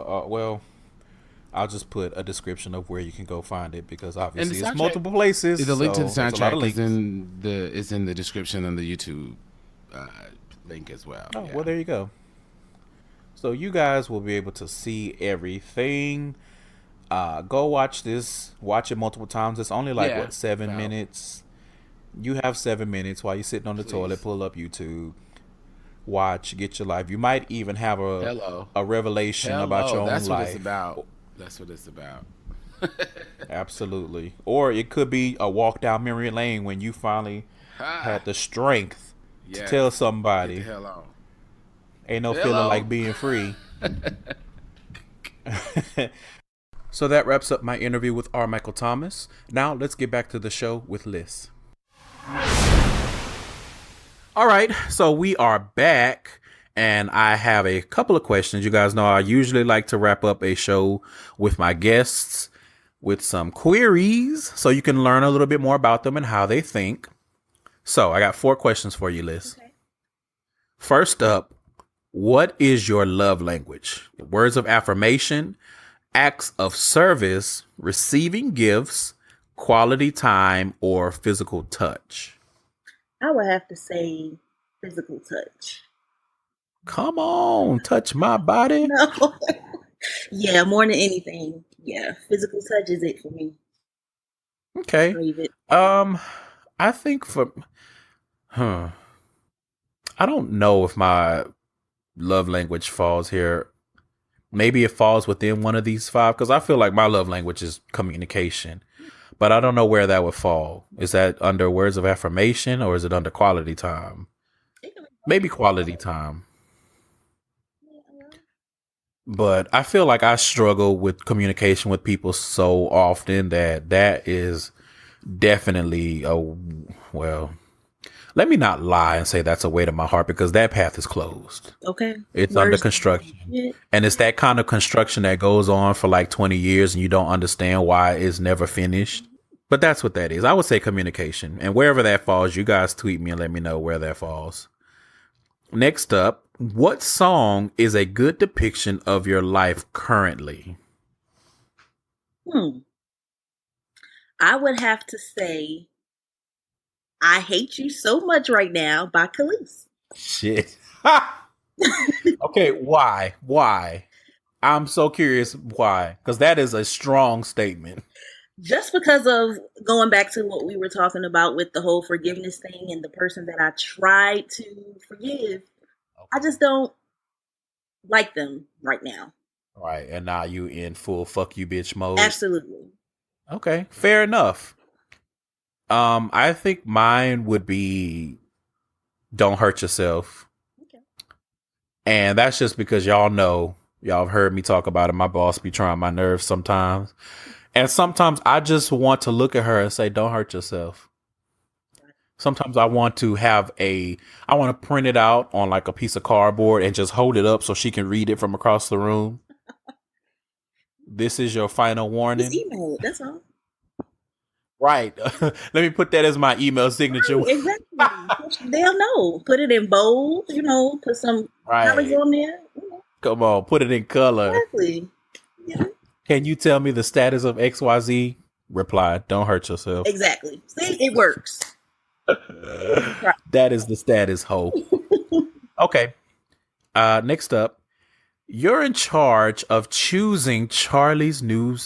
I'll just put a description of where you can go find it because obviously it's multiple places. The link to the soundtrack is in the description and the YouTube link as well. Oh, well, there you go. So you guys will be able to see everything. Go watch this. Watch it multiple times. It's only 7 minutes. You have 7 minutes while you're sitting on the toilet. Pull up YouTube. Watch. Get your life. You might even have a revelation about your own life. That's what it's about. That's what it's about. Absolutely. Or it could be a walk down memory lane when you finally had the strength to tell somebody. Get the hell on. Ain't no feeling like being free. So that wraps up my interview with R. Michael Thomas. Now let's get back to the show with Liss. All right, so we are back. And I have a couple of questions. You guys know I usually like to wrap up a show with my guests with some queries so you can learn a little bit more about them and how they think. So I got 4 questions for you, Liss. Okay. First up, what is your love language? Words of affirmation, acts of service, receiving gifts, quality time, or physical touch? I would have to say physical touch. Come on, touch my body. No. Yeah, more than anything. Yeah, physical touch is it for me. Okay. I think I don't know if my love language falls here. Maybe it falls within one of these 5 because I feel like my love language is communication. But I don't know where that would fall. Is that under words of affirmation or is it under quality time? Maybe quality time. But I feel like I struggle with communication with people so often that is definitely a, well, let me not lie and say that's a weight of my heart because that path is closed. Okay. It's under Where's construction. And it's that kind of construction that goes on for like 20 years and you don't understand why it's never finished. But that's what that is. I would say communication. And wherever that falls, you guys tweet me and let me know where that falls. Next up, what song is a good depiction of your life currently? I would have to say I Hate You So Much Right Now by Liss. Shit. Okay, why? Why? I'm so curious why. Because that is a strong statement. Just because of going back to what we were talking about with the whole forgiveness thing and the person that I tried to forgive, I just don't like them right now. Right, and now you in full fuck you bitch mode. Absolutely. Okay, fair enough. I think mine would be Don't Hurt Yourself. Okay. And that's just because y'all have heard me talk about it. My boss be trying my nerves sometimes. And sometimes I just want to look at her and say, don't hurt yourself. Sometimes I want to print it out on like a piece of cardboard and just hold it up so she can read it from across the room. This is your final warning. Just email it, that's all. Right. Let me put that as my email signature. Right, exactly. They'll know. Put it in bold, put some colors on there. Come on, put it in color. Exactly. Yeah. Can you tell me the status of XYZ? Reply, don't hurt yourself. Exactly. See, it works. That is the status, ho. Okay. Next up, you're in charge of choosing Charlie's new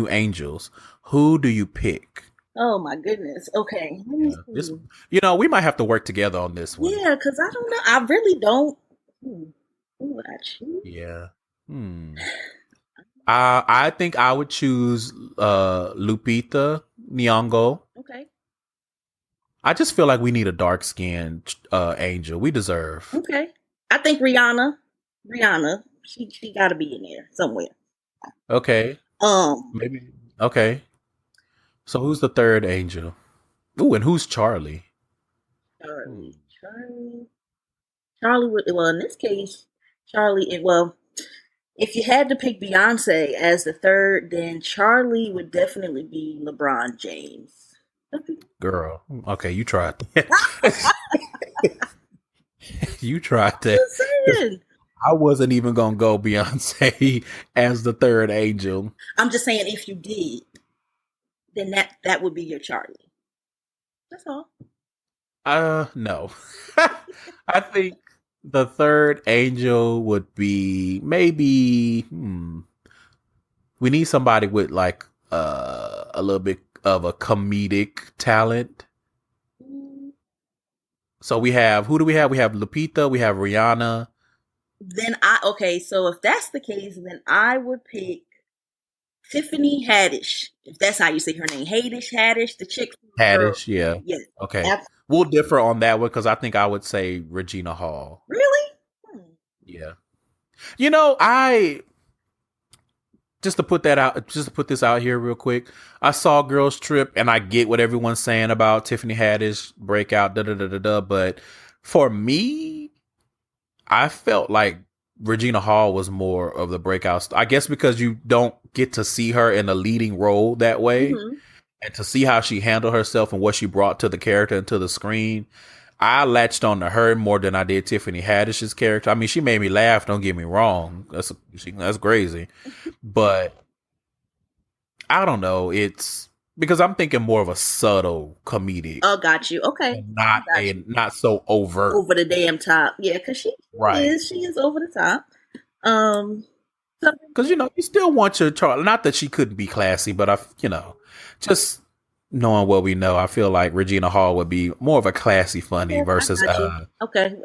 angels. Who do you pick? Oh my goodness. Okay. We might have to work together on this one. Yeah, because I don't know. I really don't. Who would I choose? Yeah. I think I would choose Lupita Nyong'o. Okay. I just feel like we need a dark-skinned angel. We deserve. Okay. I think Rihanna, she got to be in there somewhere. Okay. Maybe. Okay. So who's the third angel? Ooh, and who's Charlie? Charlie would. Well, in this case, if you had to pick Beyonce as the third, then Charlie would definitely be LeBron James. Girl. Okay, you tried that. You tried that. I wasn't even going to go Beyonce as the third angel. I'm just saying if you did, then that would be your Charlie. That's all. No. I think the third angel would be maybe we need somebody with like a little bit of a comedic talent. So we have, who do we have? We have Lupita, we have Rihanna. So if that's the case, then I would pick Tiffany Haddish. If that's how you say her name. Haddish, the chick. Haddish, yeah. Yes. Okay. Absolutely. We'll differ on that one because I think I would say Regina Hall. Really? Yeah. Just to put this out here real quick, I saw Girls Trip and I get what everyone's saying about Tiffany Haddish breakout, but for me, I felt like Regina Hall was more of the breakout. I guess because you don't get to see her in a leading role that way, and to see how she handled herself and what she brought to the character and to the screen, I latched on to her more than I did Tiffany Haddish's character. I mean, she made me laugh. Don't get me wrong. That's crazy. But I don't know. It's because I'm thinking more of a subtle comedic. Oh, got you. Okay. Not so overt. Over the damn top. Yeah, because she is over the top. Because, you still want your Charlie. Not that she couldn't be classy, but just knowing what we know, I feel like Regina Hall would be more of a classy funny versus okay.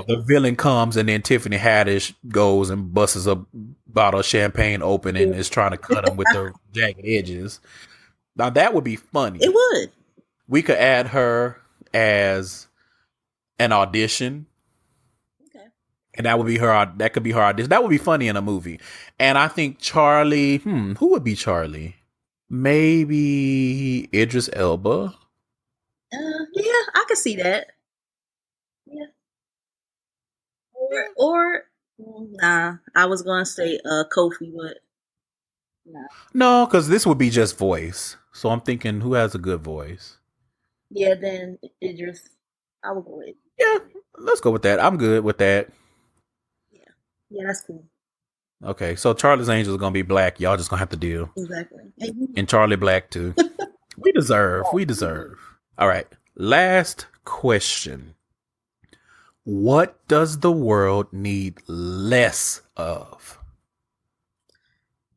The villain comes and then Tiffany Haddish goes and busts a bottle of champagne open and is trying to cut him with the jagged edges. Now that would be funny. It would. We could add her as an audition. Okay. And that would be her. That could be her audition. That would be funny in a movie. And I think Charlie. Who would be Charlie? Maybe Idris Elba. Yeah, I could see that. Yeah. Or nah, I was gonna say Kofi, but nah. No, because this would be just voice. So I'm thinking, who has a good voice? Yeah, then Idris. I will go with. Yeah, let's go with that. I'm good with that. Yeah, that's cool. Okay, so Charlie's Angels is gonna be black. Y'all just gonna have to deal. Exactly. And Charlie Black too. We deserve. All right. Last question. What does the world need less of?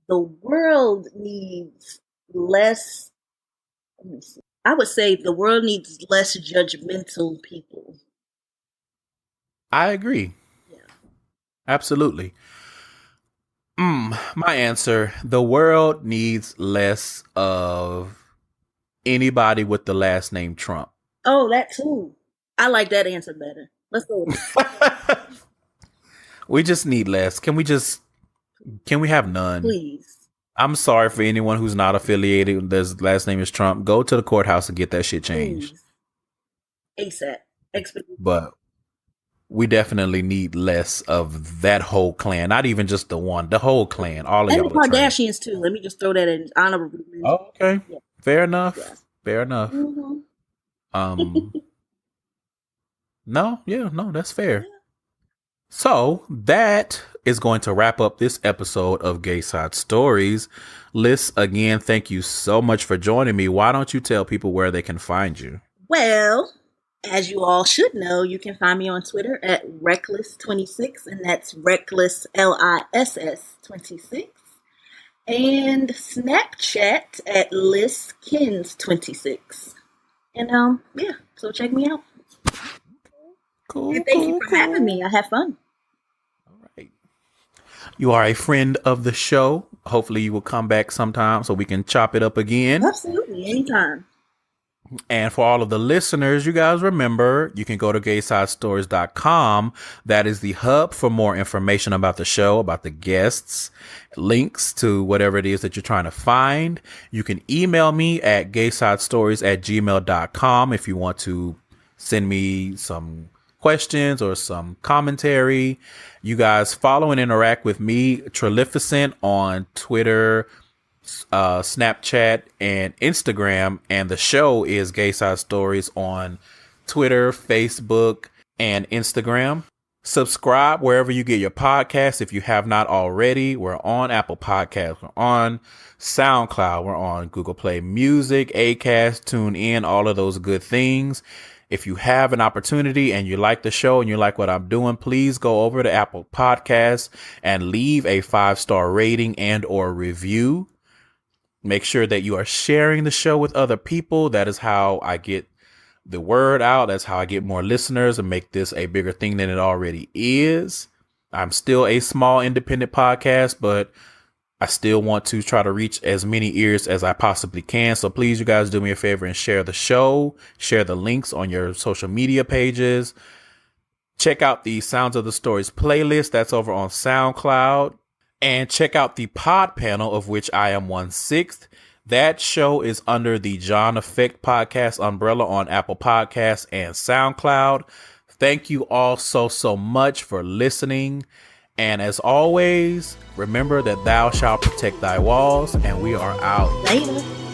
The world needs less. Let me see. I would say the world needs less judgmental people. I agree. Yeah. Absolutely. My answer, the world needs less of anybody with the last name Trump. Oh, that too. I like that answer better. Let's go with it. We just need less. Can we have none? Please. I'm sorry for anyone who's not affiliated. Their last name is Trump. Go to the courthouse and get that shit changed. Please. ASAP. But we definitely need less of that whole clan. Not even just the one, the whole clan. All of and y'all. the Kardashians too. Let me just throw that in honorable mention. Oh, okay. Yeah. Fair enough. Yeah. Fair enough. Mm-hmm. No, that's fair. Yeah. So that is going to wrap up this episode of Gayside Stories. Liss, again, thank you so much for joining me. Why don't you tell people where they can find you? Well, as you all should know, you can find me on Twitter at Reckless26, and that's Reckless LISS 26. And Snapchat at LissKins26. And yeah, so check me out. Cool. And thank you for having me. I have fun. All right. You are a friend of the show. Hopefully you will come back sometime so we can chop it up again. Absolutely, anytime. And for all of the listeners, you guys remember, you can go to GaysideStories.com. That is the hub for more information about the show, about the guests, links to whatever it is that you're trying to find. You can email me at GaysideStories@gmail.com if you want to send me some questions or some commentary. You guys follow and interact with me, Trillificent, on Twitter, Snapchat, and Instagram, and the show is Gayside Stories on Twitter, Facebook, and Instagram. Subscribe wherever you get your podcasts if you have not already. We're on Apple Podcasts, we're on SoundCloud, we're on Google Play Music, Acast, TuneIn, all of those good things. If you have an opportunity and you like the show and you like what I'm doing, please go over to Apple Podcasts and leave a 5-star rating and or review. Make sure that you are sharing the show with other people. That is how I get the word out. That's how I get more listeners and make this a bigger thing than it already is. I'm still a small independent podcast, but I still want to try to reach as many ears as I possibly can. So please, you guys, do me a favor and share the show. Share the links on your social media pages. Check out the Sounds of the Stories playlist. That's over on SoundCloud. And check out the pod panel, of which I am 1/6. That show is under the John Effect podcast umbrella on Apple Podcasts and SoundCloud. Thank you all so much for listening. And as always, remember that thou shalt protect thy walls, and we are out. Later.